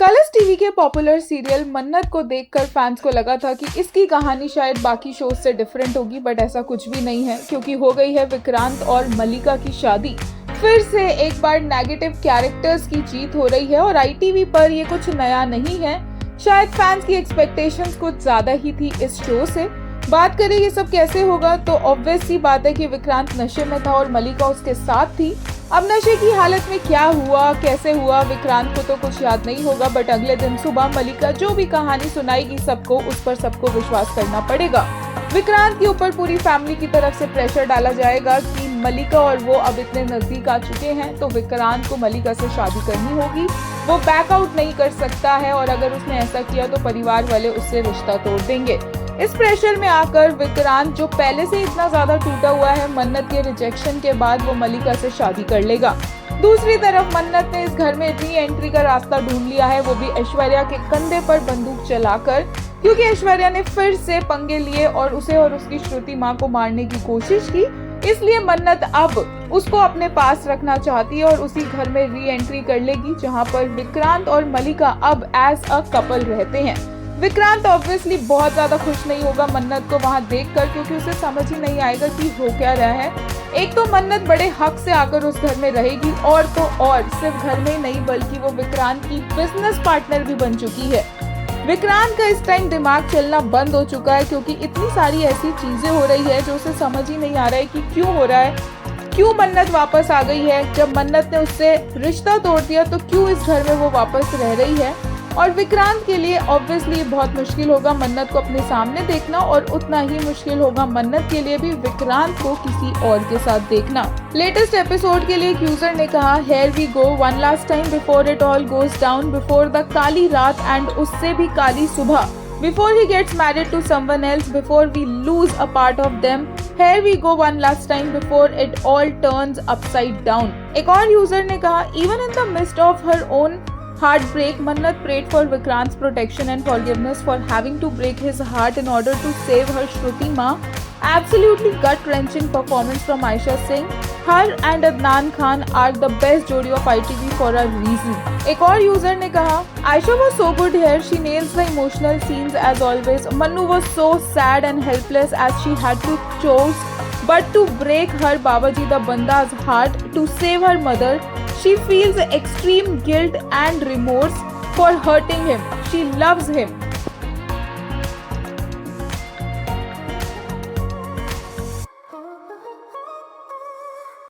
Colors TV के popular serial मन्नत को देखकर फैंस को लगा था कि इसकी कहानी शायद बाकी शोज से डिफरेंट होगी, बट ऐसा कुछ भी नहीं है क्योंकि हो गई है विक्रांत और मल्लिका की शादी। फिर से एक बार नेगेटिव कैरेक्टर्स की जीत हो रही है और आईटीवी पर ये कुछ नया नहीं है। शायद फैंस की एक्सपेक्टेशंस कुछ ज्यादा ही थी इस शो से। बात करें ये सब कैसे होगा तो ऑब्वियस सी बात है कि विक्रांत नशे में था और मल्लिका उसके साथ थी। अब नशे की हालत में क्या हुआ, कैसे हुआ, विक्रांत को तो कुछ याद नहीं होगा, बट अगले दिन सुबह मल्लिका जो भी कहानी सुनाएगी सबको उस पर सबको विश्वास करना पड़ेगा। विक्रांत के ऊपर पूरी फैमिली की तरफ से प्रेशर डाला जाएगा कि मल्लिका और वो अब इतने नजदीक आ चुके हैं तो विक्रांत को मल्लिका से शादी करनी होगी। वो बैकआउट नहीं कर सकता है और अगर उसने ऐसा किया तो परिवार वाले उससे रिश्ता तोड़ देंगे। इस प्रेशर में आकर विक्रांत जो पहले से इतना ज्यादा टूटा हुआ है मन्नत के रिजेक्शन के बाद, वो मल्लिका से शादी कर लेगा। दूसरी तरफ मन्नत ने इस घर में री एंट्री का रास्ता ढूंढ लिया है, वो भी ऐश्वर्या के कंधे पर बंदूक चलाकर, क्योंकि ऐश्वर्या ने फिर से पंगे लिए और उसे और उसकी श्रुति माँ को मारने की कोशिश की। इसलिए मन्नत अब उसको अपने पास रखना चाहती है और उसी घर में री एंट्री कर लेगी जहाँ पर विक्रांत और मल्लिका अब एज अ कपल रहते हैं। विक्रांत ऑब्वियसली बहुत ज्यादा खुश नहीं होगा मन्नत को वहां देखकर, क्योंकि उसे समझ ही नहीं आएगा कि हो क्या रहा है। एक तो मन्नत बड़े हक से आकर उस घर में रहेगी और तो और सिर्फ घर में ही नहीं बल्कि वो विक्रांत की बिजनेस पार्टनर भी बन चुकी है। विक्रांत का इस टाइम दिमाग चलना बंद हो चुका है क्योंकि इतनी सारी ऐसी चीजें हो रही है जो उसे समझ ही नहीं आ रहा है कि क्यों हो रहा है, क्यों मन्नत वापस आ गई है। जब मन्नत ने उससे रिश्ता तोड़ दिया तो क्यों इस घर में वो वापस रह रही है। और विक्रांत के लिए ऑब्वियसली बहुत मुश्किल होगा मन्नत को अपने सामने देखना और उतना ही मुश्किल होगा मन्नत के लिए भी विक्रांत को किसी और के साथ देखना। लेटेस्ट एपिसोड के लिए एक यूजर ने कहा, here we go one last time before it all goes down, before the काली रात एंड उससे भी काली सुबह, before he gets married to someone else, before we lose a part of them, here we go one last time before it all turns upside down। एक और user ने कहा, even in the midst of her own heartbreak, Mannat prayed for Vikrant's protection and forgiveness for having to break his heart in order to save her Shruti Ma। Absolutely gut-wrenching performance from Aisha Singh। Her and Adnan Khan are the best जोड़ी of ITV for a reason। एक और user ने कहा, Aisha was so good here, she nails the emotional scenes as always। Mannu was so sad and helpless as she had to choose but to break her Babaji the Banda's heart to save her mother। She feels extreme guilt and remorse for hurting him। She loves him